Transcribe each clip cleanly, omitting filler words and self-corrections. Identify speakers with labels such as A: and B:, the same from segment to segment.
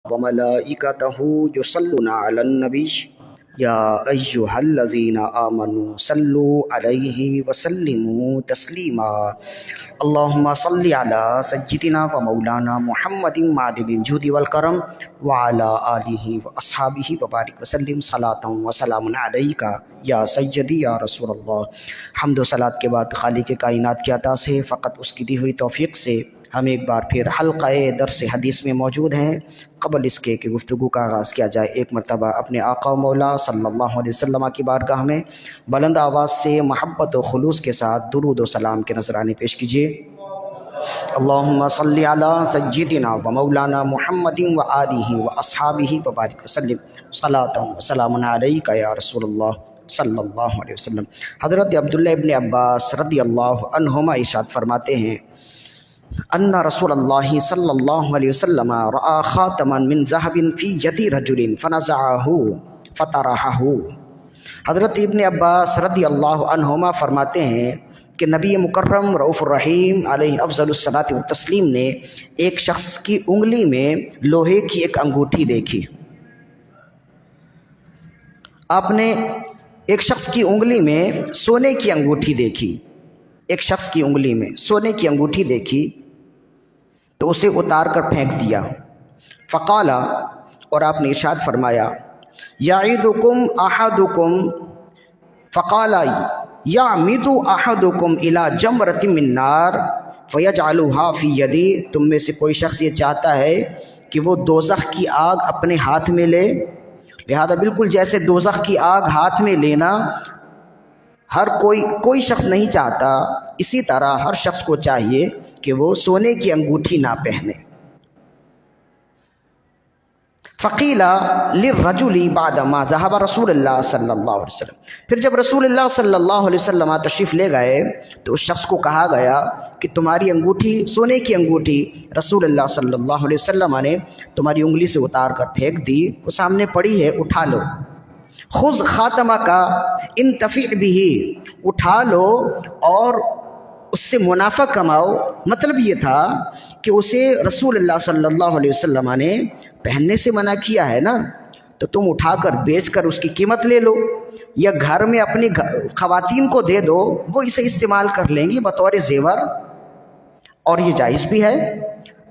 A: وملائکتہ یصلون علی النبی یا ایہا الذین آمنوا صلوا علیہ وسلموا تسلیما اللہم صلی علی سیدنا و مولانا محمد معدن الجود والکرم وعلی آلہ واصحابہ وبارک وسلم صلاۃ و سلام علیک یا سیدی یا رسول اللہ۔ حمد و صلات کے بعد خالق کائنات کی عطا سے فقط اس کی دی ہوئی توفیق سے ہم ایک بار پھر حلقہ درس حدیث میں موجود ہیں۔ قبل اس کے کہ گفتگو کا آغاز کیا جائے، ایک مرتبہ اپنے آقا و مولا صلی اللہ علیہ وسلم کی بارگاہ میں بلند آواز سے محبت و خلوص کے ساتھ درود و سلام کے نذرانے پیش کیجیے۔ اللہم صلی علی سیدنا و مولانا محمد و آلہ و اصحابہ وبارک وسلم صلاۃ و سلام علیک یا رسول اللہ صلی اللہ علیہ وسلم۔ حضرت عبداللہ ابن عباس رضی اللہ عنہما ارشاد فرماتے ہیں ان رسول اللہ صلی اللہ علیہ وسلم رأى خاتما من ذهب في يد رجل فنزعه فطرحه۔ حضرت ابن عباس رضی اللہ عنہما فرماتے ہیں کہ نبی مکرم رؤوف الرحیم علیہ افضل الصلاۃ والتسلیم نے ایک شخص کی انگلی میں لوہے کی ایک انگوٹھی دیکھی۔ آپ نے ایک شخص کی انگلی میں سونے کی انگوٹھی دیکھی، ایک شخص کی انگلی میں سونے کی انگوٹھی دیکھی تو اسے اتار کر پھینک دیا۔ فقال، اور آپ نے ارشاد فرمایا، یعیدکم احدکم، فقال یعمد احدکم الی جمرۃ من نار فیجعلها فی یدی، تم میں سے کوئی شخص یہ چاہتا ہے کہ وہ دوزخ کی آگ اپنے ہاتھ میں لے، لہذا بالکل جیسے دوزخ کی آگ ہاتھ میں لینا ہر کوئی شخص نہیں چاہتا، اسی طرح ہر شخص کو چاہیے کہ وہ سونے کی انگوٹھی نہ پہنے۔ فقیل للرجل بعدما ذهب رسول اللہ صلی اللہ علیہ وسلم، پھر جب رسول اللہ صلی اللہ علیہ وسلم تشریف لے گئے تو اس شخص کو کہا گیا کہ تمہاری انگوٹھی، سونے کی انگوٹھی رسول اللہ صلی اللہ علیہ وسلم نے تمہاری انگلی سے اتار کر پھینک دی، وہ سامنے پڑی ہے، اٹھا لو۔ خذ خاتمک انتفع بہ، اٹھا لو اور اس سے منافع کماؤ۔ مطلب یہ تھا کہ اسے رسول اللہ صلی اللہ علیہ وسلم نے پہننے سے منع کیا ہے نا، تو تم اٹھا کر بیچ کر اس کی قیمت لے لو، یا گھر میں اپنی خواتین کو دے دو، وہ اسے استعمال کر لیں گی بطور زیور، اور یہ جائز بھی ہے۔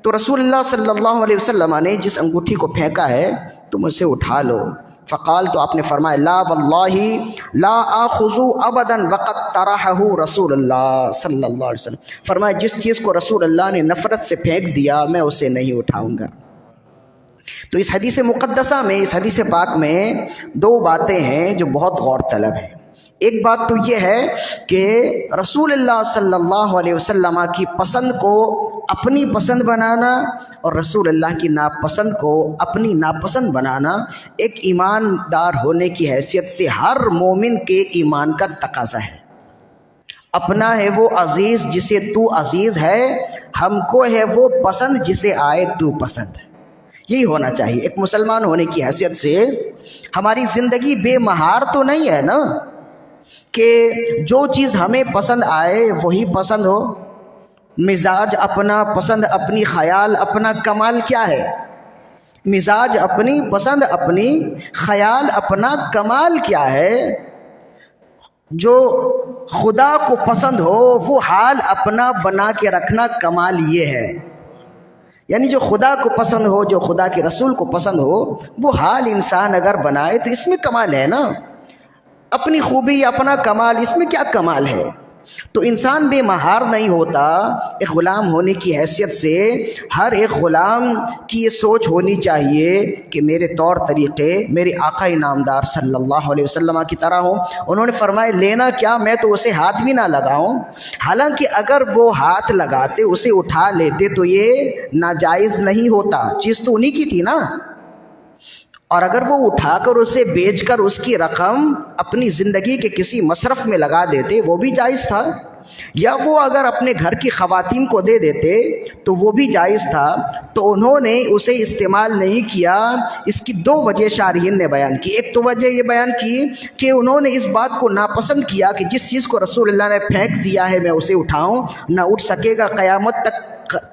A: تو رسول اللہ صلی اللہ علیہ وسلم نے جس انگوٹھی کو پھینکا ہے تم اسے اٹھا لو۔ فقال، تو آپ نے فرمایا، لا واللہ لا آخذ ابدا وقد طرحہ رسول اللہ صلی اللہ علیہ وسلم، فرمایا جس چیز کو رسول اللہ نے نفرت سے پھینک دیا میں اسے نہیں اٹھاؤں گا۔ تو اس حدیث مقدسہ میں، اس حدیث پاک میں دو باتیں ہیں جو بہت غور طلب ہیں۔ ایک بات تو یہ ہے کہ رسول اللہ صلی اللہ علیہ وسلم کی پسند کو اپنی پسند بنانا اور رسول اللہ کی ناپسند کو اپنی ناپسند بنانا ایک ایماندار ہونے کی حیثیت سے ہر مومن کے ایمان کا تقاضا ہے۔ اپنا ہے وہ عزیز جسے تو عزیز ہے، ہم کو ہے وہ پسند جسے آئے تو پسند، یہی ہونا چاہیے۔ ایک مسلمان ہونے کی حیثیت سے ہماری زندگی بے مہار تو نہیں ہے نا کہ جو چیز ہمیں پسند آئے وہی پسند ہو۔ مزاج اپنا، پسند اپنی، خیال اپنا، کمال کیا ہے؟ مزاج اپنی، پسند اپنی، خیال اپنا، کمال کیا ہے؟ جو خدا کو پسند ہو وہ حال اپنا بنا کے رکھنا، کمال یہ ہے۔ یعنی جو خدا کو پسند ہو، جو خدا کے رسول کو پسند ہو، وہ حال انسان اگر بنائے تو اس میں کمال ہے نا۔ اپنی خوبی، اپنا کمال، اس میں کیا کمال ہے؟ تو انسان بے مہار نہیں ہوتا۔ ایک غلام ہونے کی حیثیت سے ہر ایک غلام کی یہ سوچ ہونی چاہیے کہ میرے طور طریقے میرے آقا نامدار صلی اللہ علیہ وسلم کی طرح ہوں۔ انہوں نے فرمایا لینا کیا، میں تو اسے ہاتھ بھی نہ لگاؤں، حالانکہ اگر وہ ہاتھ لگاتے، اسے اٹھا لیتے تو یہ ناجائز نہیں ہوتا، چیز تو انہی کی تھی نا۔ اور اگر وہ اٹھا کر اسے بیچ کر اس کی رقم اپنی زندگی کے کسی مصرف میں لگا دیتے وہ بھی جائز تھا، یا وہ اگر اپنے گھر کی خواتین کو دے دیتے تو وہ بھی جائز تھا۔ تو انہوں نے اسے استعمال نہیں کیا۔ اس کی دو وجہ شارحین نے بیان کی۔ ایک تو وجہ یہ بیان کی کہ انہوں نے اس بات کو ناپسند کیا کہ جس چیز کو رسول اللہ نے پھینک دیا ہے میں اسے اٹھاؤں، نہ اٹھ سکے گا قیامت تک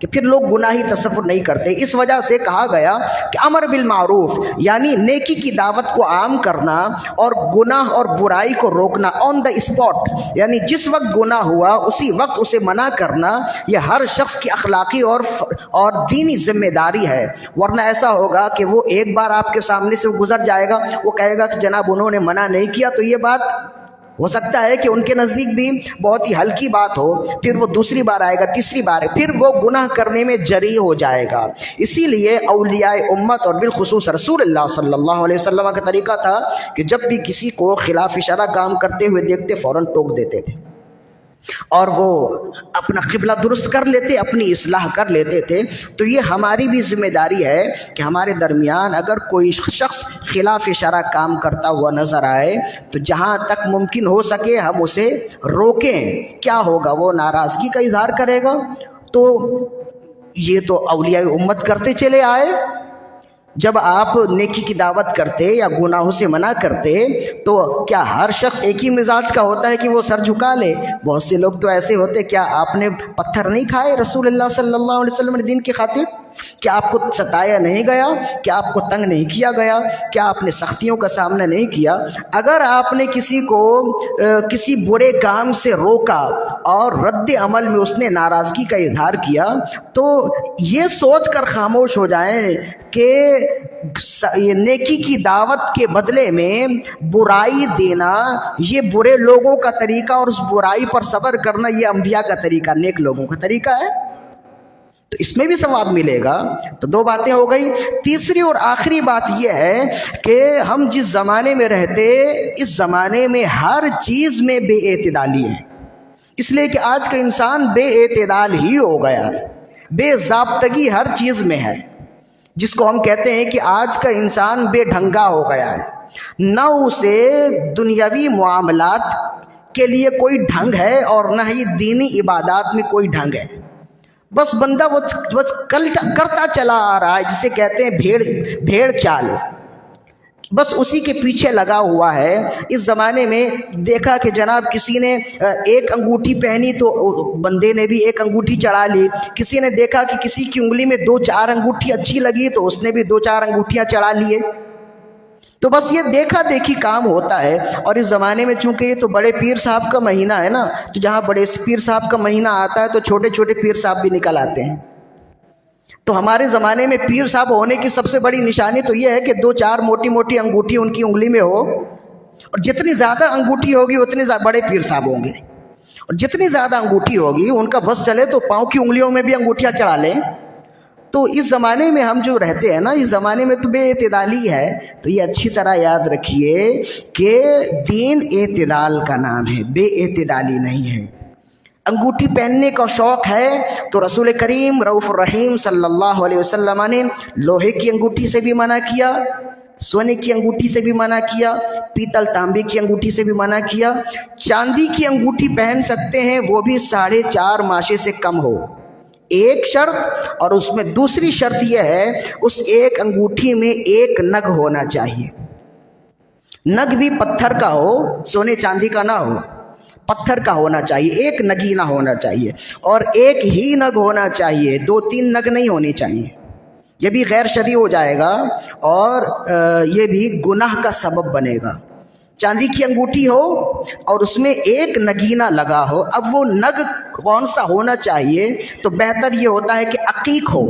A: کہ پھر لوگ گناہی تصور نہیں کرتے۔ اس وجہ سے کہا گیا کہ امر بالمعروف یعنی نیکی کی دعوت کو عام کرنا اور گناہ اور برائی کو روکنا آن دا اسپاٹ، یعنی جس وقت گناہ ہوا اسی وقت اسے منع کرنا، یہ ہر شخص کی اخلاقی اور دینی ذمہ داری ہے۔ ورنہ ایسا ہوگا کہ وہ ایک بار آپ کے سامنے سے گزر جائے گا، وہ کہے گا کہ جناب انہوں نے منع نہیں کیا، تو یہ بات ہو سکتا ہے کہ ان کے نزدیک بھی بہت ہی ہلکی بات ہو، پھر وہ دوسری بار آئے گا، تیسری بار، پھر وہ گناہ کرنے میں جری ہو جائے گا۔ اسی لیے اولیاء امت اور بالخصوص رسول اللہ صلی اللہ علیہ وسلم کا طریقہ تھا کہ جب بھی کسی کو خلاف شرع کام کرتے ہوئے دیکھتے فوراً ٹوک دیتے تھے، اور وہ اپنا قبلہ درست کر لیتے، اپنی اصلاح کر لیتے تھے۔ تو یہ ہماری بھی ذمہ داری ہے کہ ہمارے درمیان اگر کوئی شخص خلاف شرع کام کرتا ہوا نظر آئے تو جہاں تک ممکن ہو سکے ہم اسے روکیں۔ کیا ہوگا؟ وہ ناراضگی کا اظہار کرے گا۔ تو یہ تو اولیاء امت کرتے چلے آئے۔ جب آپ نیکی کی دعوت کرتے یا گناہوں سے منع کرتے تو کیا ہر شخص ایک ہی مزاج کا ہوتا ہے کہ وہ سر جھکا لے؟ بہت سے لوگ تو ایسے ہوتے۔ کیا آپ نے پتھر نہیں کھائے رسول اللہ صلی اللہ علیہ وسلم نے دین کی خاطر؟ کیا آپ کو ستایا نہیں گیا؟ کیا آپ کو تنگ نہیں کیا گیا؟ کیا آپ نے سختیوں کا سامنا نہیں کیا؟ اگر آپ نے کسی کو کسی برے کام سے روکا اور رد عمل میں اس نے ناراضگی کا اظہار کیا تو یہ سوچ کر خاموش ہو جائیں کہ یہ نیکی کی دعوت کے بدلے میں برائی دینا یہ برے لوگوں کا طریقہ، اور اس برائی پر صبر کرنا یہ انبیاء کا طریقہ، نیک لوگوں کا طریقہ ہے۔ تو اس میں بھی ثواب ملے گا۔ تو دو باتیں ہو گئی۔ تیسری اور آخری بات یہ ہے کہ ہم جس زمانے میں رہتے اس زمانے میں ہر چیز میں بے اعتدالی ہے، اس لیے کہ آج کا انسان بے اعتدال ہی ہو گیا ہے، بے ضابطگی ہر چیز میں ہے، جس کو ہم کہتے ہیں کہ آج کا انسان بے ڈھنگا ہو گیا ہے۔ نہ اسے دنیاوی معاملات کے لیے کوئی ڈھنگ ہے اور نہ ہی دینی عبادات میں کوئی ڈھنگ ہے۔ بس بندہ بس کرتا چلا آ رہا ہے، جسے کہتے ہیں بھیڑ چال، بس اسی کے پیچھے لگا ہوا ہے۔ اس زمانے میں دیکھا کہ جناب کسی نے ایک انگوٹھی پہنی تو بندے نے بھی ایک انگوٹھی چڑھا لی، کسی نے دیکھا کہ کسی کی انگلی میں 2-4 انگوٹھی اچھی لگی تو اس نے بھی 2-4 انگوٹھیاں چڑھا لیے۔ تو بس یہ دیکھا دیکھی کام ہوتا ہے۔ اور اس زمانے میں چونکہ یہ تو بڑے پیر صاحب کا مہینہ ہے نا، تو جہاں بڑے پیر صاحب کا مہینہ آتا ہے تو چھوٹے چھوٹے پیر صاحب بھی نکل آتے ہیں۔ تو ہمارے زمانے میں پیر صاحب ہونے کی سب سے بڑی نشانی تو یہ ہے کہ 2-4 موٹی موٹی انگوٹھی ان کی انگلی میں ہو، اور جتنی زیادہ انگوٹھی ہوگی اتنے بڑے پیر صاحب ہوں گے، اور جتنی زیادہ انگوٹھی ہوگی ان کا بس چلے تو پاؤں کی انگلیوں میں بھی انگوٹھیاں چڑھا لیں۔ تو اس زمانے میں ہم جو رہتے ہیں نا، اس زمانے میں تو بے اعتدالی ہے۔ تو یہ اچھی طرح یاد رکھیے کہ دین اعتدال کا نام ہے، بے اعتدالی نہیں ہے۔ انگوٹھی پہننے کا شوق ہے تو رسول کریم رؤوف الرحیم صلی اللہ علیہ وسلم نے لوہے کی انگوٹھی سے بھی منع کیا، سونے کی انگوٹھی سے بھی منع کیا، پیتل تانبے کی انگوٹھی سے بھی منع کیا۔ چاندی کی انگوٹھی پہن سکتے ہیں، وہ بھی 4.5 ماشے سے کم ہو، ایک شرط، اور اس میں دوسری شرط یہ ہے اس ایک انگوٹھی میں 1 نگ ہونا چاہیے۔ نگ بھی پتھر کا ہو، سونے چاندی کا نہ ہو، پتھر کا ہونا چاہیے، 1 نگینہ ہونا چاہیے، اور 1 ہی نگ ہونا چاہیے، 2-3 نگ نہیں ہونی چاہیے۔ یہ بھی غیر شرعی ہو جائے گا اور یہ بھی گناہ کا سبب بنے گا۔ چاندی کی انگوٹھی ہو اور اس میں 1 نگینہ لگا ہو، اب وہ نگ کون سا ہونا چاہیے؟ تو بہتر یہ ہوتا ہے کہ عقیق ہو۔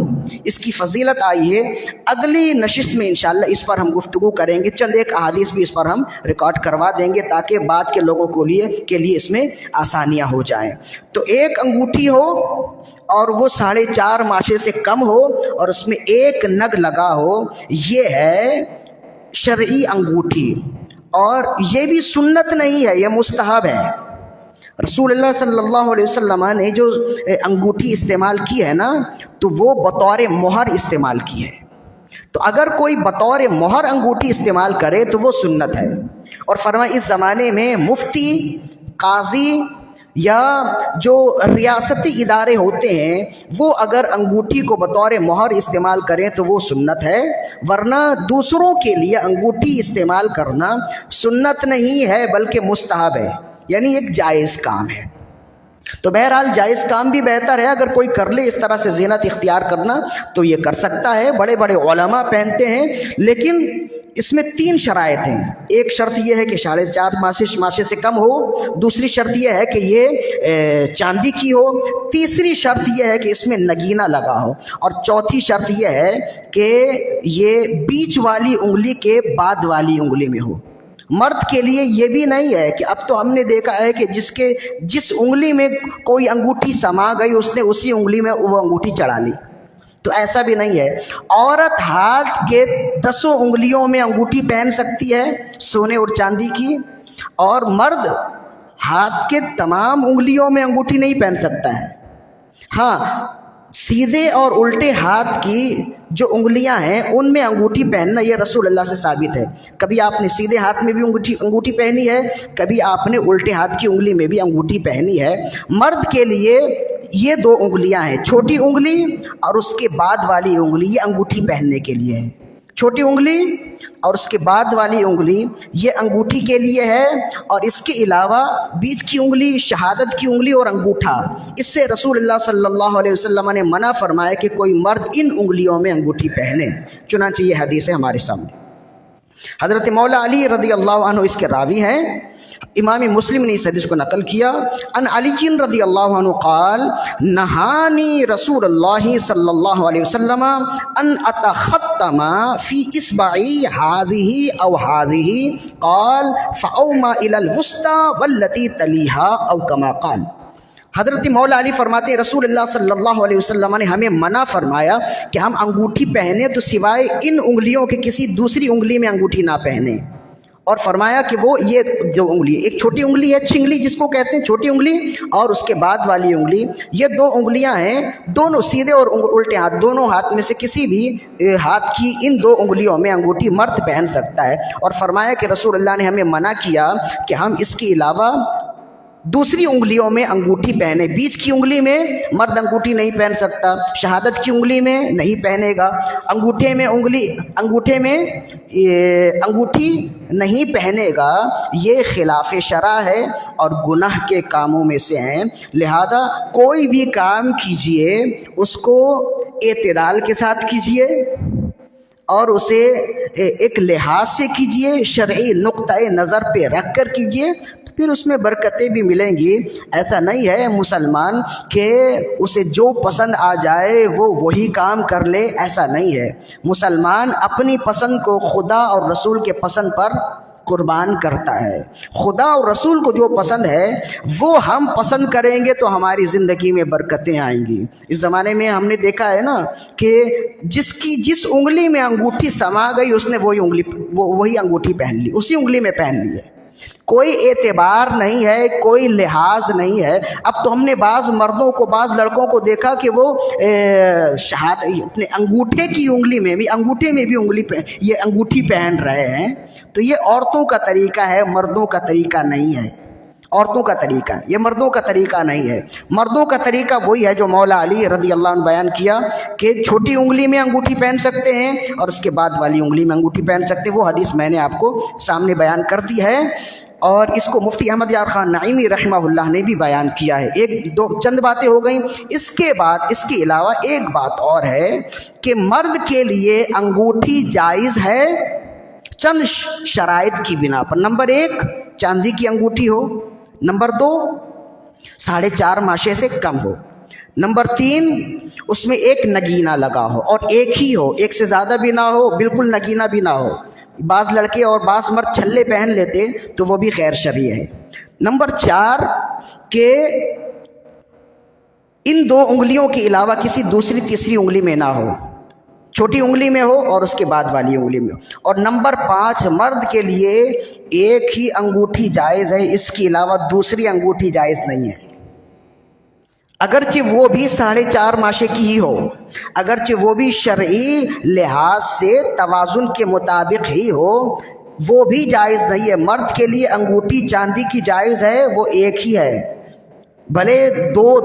A: اس کی فضیلت آئی ہے، اگلی نشست میں انشاءاللہ اس پر ہم گفتگو کریں گے، چند ایک احادیث بھی اس پر ہم ریکارڈ کروا دیں گے تاکہ بعد کے لوگوں کے لیے اس میں آسانیاں ہو جائیں۔ تو 1 انگوٹھی ہو اور وہ 4.5 ماشے سے کم ہو اور اس میں 1 نگ لگا ہو، یہ ہے شرعی انگوٹھی، اور یہ بھی سنت نہیں ہے، یہ مستحب ہے۔ رسول اللہ صلی اللہ علیہ وسلم نے جو انگوٹھی استعمال کی ہے نا، تو وہ بطور مہر استعمال کی ہے۔ تو اگر کوئی بطور مہر انگوٹھی استعمال کرے تو وہ سنت ہے۔ اور فرمایا اس زمانے میں مفتی، قاضی یا جو ریاستی ادارے ہوتے ہیں وہ اگر انگوٹھی کو بطور مہر استعمال کریں تو وہ سنت ہے، ورنہ دوسروں کے لیے انگوٹھی استعمال کرنا سنت نہیں ہے بلکہ مستحب ہے، یعنی ایک جائز کام ہے۔ تو بہرحال جائز کام بھی بہتر ہے، اگر کوئی کر لے اس طرح سے زینت اختیار کرنا تو یہ کر سکتا ہے، بڑے بڑے علماء پہنتے ہیں، لیکن اس میں 3 شرائط ہیں۔ ایک شرط یہ ہے کہ 4.5 ماشے سے کم ہو، دوسری شرط یہ ہے کہ یہ چاندی کی ہو، تیسری شرط یہ ہے کہ اس میں نگینہ لگا ہو، اور چوتھی شرط یہ ہے کہ یہ بیچ والی انگلی کے بعد والی انگلی میں ہو۔ مرد کے لیے یہ بھی نہیں ہے کہ اب تو ہم نے دیکھا ہے کہ جس انگلی میں کوئی انگوٹھی سما گئی اس نے اسی انگلی میں وہ انگوٹھی چڑھا لی، تو ایسا بھی نہیں ہے۔ عورت ہاتھ کے 10 انگلیوں میں انگوٹھی پہن سکتی ہے سونے اور چاندی کی، اور مرد ہاتھ کے تمام انگلیوں میں انگوٹھی نہیں پہن سکتا ہے۔ ہاں، سیدھے اور الٹے ہاتھ کی جو انگلیاں ہیں ان میں انگوٹھی پہننا یہ رسول اللہ سے ثابت ہے۔ کبھی آپ نے سیدھے ہاتھ میں بھی انگوٹھی پہنی ہے، کبھی آپ نے الٹے ہاتھ کی انگلی میں بھی انگوٹھی پہنی ہے۔ مرد کے لیے یہ 2 انگلیاں ہیں، چھوٹی انگلی اور اس کے بعد والی انگلی، یہ انگوٹھی پہننے کے لیے ہے۔ چھوٹی انگلی اور اس کے بعد والی انگلی یہ انگوٹھی کے لیے ہے، اور اس کے علاوہ بیچ کی انگلی، شہادت کی انگلی اور انگوٹھا، اس سے رسول اللہ صلی اللہ علیہ وسلم نے منع فرمایا کہ کوئی مرد ان انگلیوں میں انگوٹھی پہنے، چنانچہ یہ حدیث ہے ہمارے سامنے۔ حضرت مولا علی رضی اللہ عنہ اس کے راوی ہیں، امام مسلم نے اس حدیث کو نقل کیا۔ ان علی رضی اللہ عنہ قال نہانی رسول اللہ صلی اللہ علیہ وسلم ان اتختم فی اصبعی هذه او هذه قال فاوما الى الوسطى والتي تلیها او كما قال۔ حضرت مولا علی فرماتے ہیں رسول اللہ صلی اللہ علیہ وسلم نے ہمیں منع فرمایا کہ ہم انگوٹھی پہنے تو سوائے ان انگلیوں کے کسی دوسری انگلی میں انگوٹھی نہ پہنے، اور فرمایا کہ وہ یہ جو انگلی، ایک چھوٹی انگلی ہے چنگلی جس کو کہتے ہیں چھوٹی انگلی، اور اس کے بعد والی انگلی، یہ 2 انگلیاں ہیں، دونوں سیدھے اور الٹے ہاتھ، دونوں ہاتھ میں سے کسی بھی ہاتھ کی ان 2 انگلیوں میں انگوٹھی مرد پہن سکتا ہے۔ اور فرمایا کہ رسول اللہ نے ہمیں منع کیا کہ ہم اس کے علاوہ دوسری انگلیوں میں انگوٹھی پہنے۔ بیچ کی انگلی میں مرد انگوٹھی نہیں پہن سکتا، شہادت کی انگلی میں نہیں پہنے گا، انگوٹھے میں انگوٹھی نہیں پہنے گا، یہ خلاف شرع ہے اور گناہ کے کاموں میں سے ہیں۔ لہذا کوئی بھی کام کیجئے اس کو اعتدال کے ساتھ کیجئے اور اسے ایک لحاظ سے کیجئے، شرعی نقطۂ نظر پہ رکھ کر کیجئے، پھر اس میں برکتیں بھی ملیں گی۔ ایسا نہیں ہے مسلمان کہ اسے جو پسند آ جائے وہ وہی کام کر لے، ایسا نہیں ہے۔ مسلمان اپنی پسند کو خدا اور رسول کے پسند پر قربان کرتا ہے۔ خدا اور رسول کو جو پسند ہے وہ ہم پسند کریں گے تو ہماری زندگی میں برکتیں آئیں گی۔ اس زمانے میں ہم نے دیکھا ہے نا کہ جس انگلی میں انگوٹھی سما گئی اس نے وہی انگوٹھی پہن لی، اسی انگلی میں پہن لی ہے، کوئی اعتبار نہیں ہے، کوئی لحاظ نہیں ہے۔ اب تو ہم نے بعض مردوں کو، بعض لڑکوں کو دیکھا کہ وہ اپنے انگوٹھے کی انگلی میں بھی، انگوٹھے میں بھی یہ انگوٹھی پہن رہے ہیں، تو یہ عورتوں کا طریقہ ہے، مردوں کا طریقہ نہیں ہے۔ عورتوں کا طریقہ ہے، یہ مردوں کا طریقہ نہیں ہے۔ مردوں کا طریقہ وہی ہے جو مولا علی رضی اللہ عنہ بیان کیا کہ چھوٹی انگلی میں انگوٹھی پہن سکتے ہیں اور اس کے بعد والی انگلی میں انگوٹھی پہن سکتے ہیں۔ وہ حدیث میں نے آپ کو سامنے بیان کر دی ہے، اور اس کو مفتی احمد یار خان نعیمی رحمہ اللہ نے بھی بیان کیا ہے۔ چند باتیں ہو گئیں۔ اس کے علاوہ ایک بات اور ہے کہ مرد کے لیے انگوٹھی جائز ہے چند شرائط کی بنا پر۔ نمبر 1 چاندی کی انگوٹھی ہو، نمبر 2 4.5 ماشے سے کم ہو، نمبر 3 اس میں ایک نگینہ لگا ہو، اور ایک ہی ہو، ایک سے زیادہ بھی نہ ہو، بالکل نگینہ بھی نہ ہو۔ بعض لڑکے اور بعض مرد چھلے پہن لیتے تو وہ بھی غیر شرعی ہے۔ نمبر 4 کہ ان 2 انگلیوں کے علاوہ کسی دوسری تیسری انگلی میں نہ ہو، چھوٹی انگلی میں ہو اور اس کے بعد والی انگلی میں ہو۔ اور نمبر 5 مرد کے لیے ایک ہی انگوٹھی جائز ہے، اس کے علاوہ دوسری انگوٹھی جائز نہیں ہے، اگرچہ وہ بھی 4.5 ماشے کی ہی ہو، اگرچہ وہ بھی شرعی لحاظ سے توازن کے مطابق ہی ہو، وہ بھی جائز نہیں ہے۔ مرد کے لیے انگوٹھی چاندی کی جائز ہے، وہ ایک ہی ہے، بھلے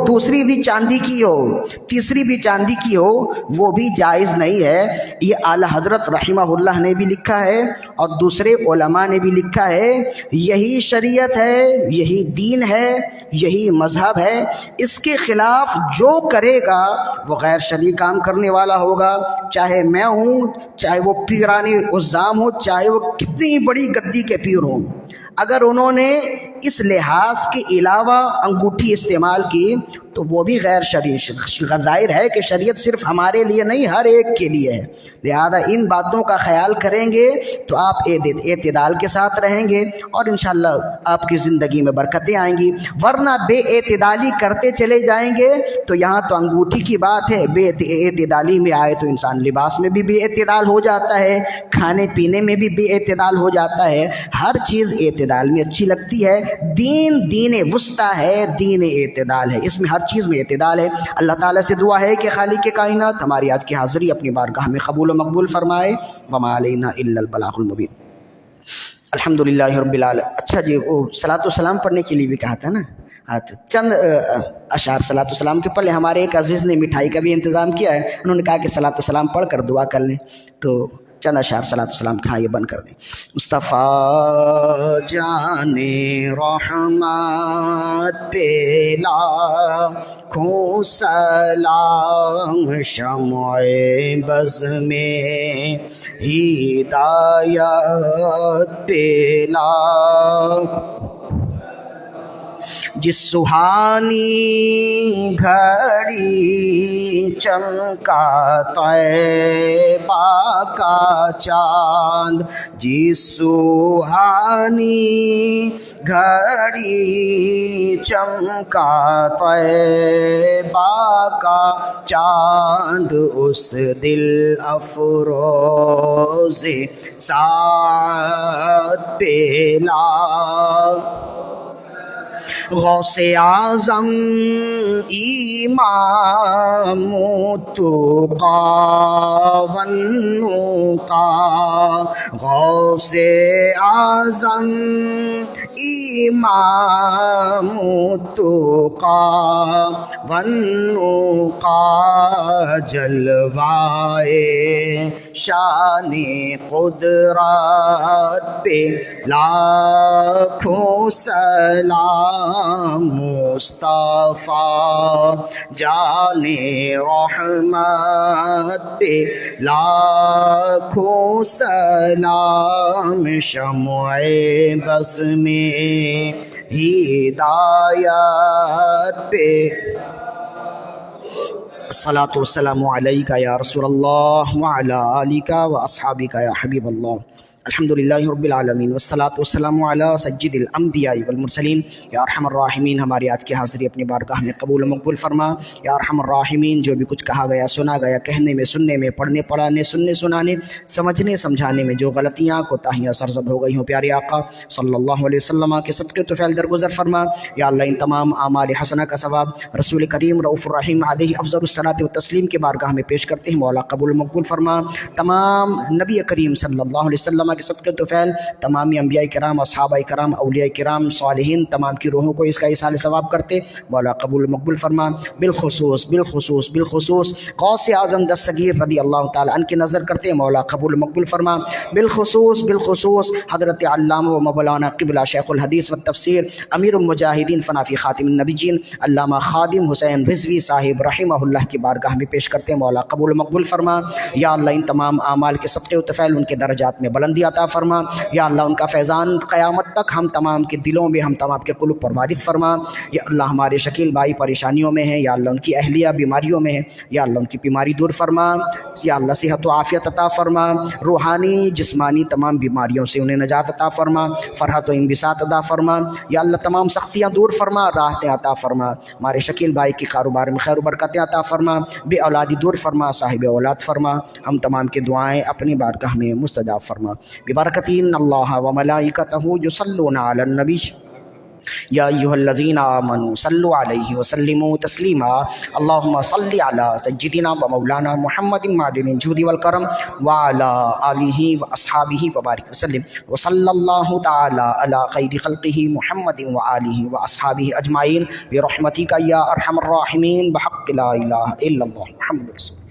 A: دوسری بھی چاندی کی ہو، تیسری بھی چاندی کی ہو، وہ بھی جائز نہیں ہے۔ یہ اعلیٰ حضرت رحمہ اللہ نے بھی لکھا ہے اور دوسرے علماء نے بھی لکھا ہے۔ یہی شریعت ہے، یہی دین ہے، یہی مذہب ہے، اس کے خلاف جو کرے گا وہ غیر شرعی کام کرنے والا ہوگا، چاہے میں ہوں، چاہے وہ پیران عظام ہو، چاہے وہ کتنی بڑی گدی کے پیر ہوں۔ اگر انہوں نے اس لحاظ کے علاوہ انگوٹھی استعمال کی تو وہ بھی غیر شرعی۔ ظاہر ہے کہ شریعت صرف ہمارے لیے نہیں، ہر ایک کے لیے ہے، لہذا ان باتوں کا خیال کریں گے تو آپ اعتدال کے ساتھ رہیں گے اور انشاءاللہ آپ کی زندگی میں برکتیں آئیں گی، ورنہ بے اعتدالی کرتے چلے جائیں گے تو یہاں تو انگوٹھی کی بات ہے، بے اعتدالی میں آئے تو انسان لباس میں بھی بے اعتدال ہو جاتا ہے، کھانے پینے میں بھی بے اعتدال ہو جاتا ہے، ہر چیز اعتدال میں اچھی لگتی ہے۔ دین وسطیٰ ہے، دین اعتدال ہے، اس میں ہر چیز میں اعتدال ہے۔ اللہ تعالیٰ سے دعا ہے کہ خالق کائنات ہماری آج کی حاضری اپنی بارگاہ میں قبول و مقبول فرمائے۔ وما علینا الا البلاغ المبین۔ الحمدللہ رب العالمین۔ اچھا جی، وہ صلاۃ و سلام پڑھنے کے لیے بھی کہا تھا نا، چند اشعار صلاۃ و سلام کے پڑھ لیں۔ ہمارے ایک عزیز نے مٹھائی کا بھی انتظام کیا ہے، انہوں نے کہا کہ صلاۃ و سلام پڑھ کر دعا کر لیں، تو چند اشعار صلاۃ و سلام کہاں یہ بند کر دیں۔ مصطفیٰ جان رحمت پہ لاکھوں سلام، شمع بز میں ہدایت پہ جس سہانی گھڑی چمکا طیبہ کا چاند، جس سہانی گھڑی چمکا طیبہ کا چاند، اس دل افروز ساعت پہ غوث اعظم امام التقی والنقی، غوث اعظم امام التقی والنقی، جلوائے شان قدرت پہ لاکھوں سلام، مصطفیٰ جان رحمت پہ لاکھوں سلام، شمع بس میں ہدایت پہ الصلاۃ والسلام علیک یا رسول اللہ وعلی آلک واصحابک یا حبیب اللہ۔ الحمدللہ رب العالمین والصلاۃ والسلام علی سید الانبیاء والمرسلین۔ یا ارحم الراحمین ہماری آج کی حاضری اپنی بارگاہ میں قبول و مقبول فرما۔ یا ارحم الراحمین جو بھی کچھ کہا گیا، سنا گیا، کہنے میں، سننے میں، پڑھنے پڑھانے، سننے سنانے، سمجھنے سمجھانے میں جو غلطیاں کوتاہیاں سرزد ہو گئی ہوں، پیارے آقا صلی اللہ علیہ وسلم کے صدقے طفیل درگزر فرما۔ یا اللہ ان تمام اعمال حسنہ کا ثواب رسول کریم رؤوف الرحیم علیہ افضل الصلاۃ والتسلیم کے بارگاہ میں پیش کرتے ہیں، مولا قبول و مقبول فرما۔ تمام نبی کریم صلی اللہ علیہ وسلم کے صدقے طفیل تمام انبیاء کرام، اصحابہ کرام، اولیاء کرام، صالحین تمام کی روحوں کو اس کا ایصال ثواب کرتے، مولا قبول و مقبول فرما۔ بالخصوص غوث اعظم دستگیر رضی اللہ تعالی عنہ کی نظر کرتے، مولا قبول و مقبول فرما۔ بالخصوص حضرت علامہ و مولانا قبلہ شیخ الحدیث والتفسیر امیر المجاہدین فنافی خاتم النبیین علامہ خادم حسین رضوی صاحب رحمہ اللہ کی بارگاہ میں پیش کرتے، مولا قبول و مقبول فرما۔ یا اللہ ان تمام اعمال کے صدقے و طفیل ان کے درجات میں بلندی عطا فرما۔ یا اللہ ان کا فیضان قیامت تک ہم تمام کے دلوں میں، ہم تمام کے قلوب پر وارد فرما۔ یا اللہ ہمارے شکیل بھائی پریشانیوں میں ہیں، یا اللہ ان کی اہلیہ بیماریوں میں ہیں، یا اللہ ان کی بیماری دور فرما۔ یا اللہ صحت و عافیت عطا فرما، روحانی جسمانی تمام بیماریوں سے انہیں نجات عطا فرما، فرحت و انبساط عطا فرما۔ یا اللہ تمام سختیاں دور فرما، راحتیں عطا فرما، ہمارے شکیل بھائی کے کاروبار میں خیر و برکتیں عطا فرما، بے اولادی دور فرما، صاحب اولاد فرما، ہم تمام کی دعائیں اپنی بارگاہ میں مستجاب فرما۔ ببرکت ان اللہ وملائکتہ یصلون علی النبی یا ایھا الذین آمنوا صلوا علیہ وسلموا تسلیما۔ اللہم صل علی سیدنا و مولانا محمد معدن الجود والکرم وعلی آلہ واصحابہ وبارک وسلم، وصلی اللہ تعالی علی خیر خلقہ محمد وآلہ واصحابہ اجمعین برحمتک یا ارحم الراحمین بحق لا الہ الا اللہ محمد رسول۔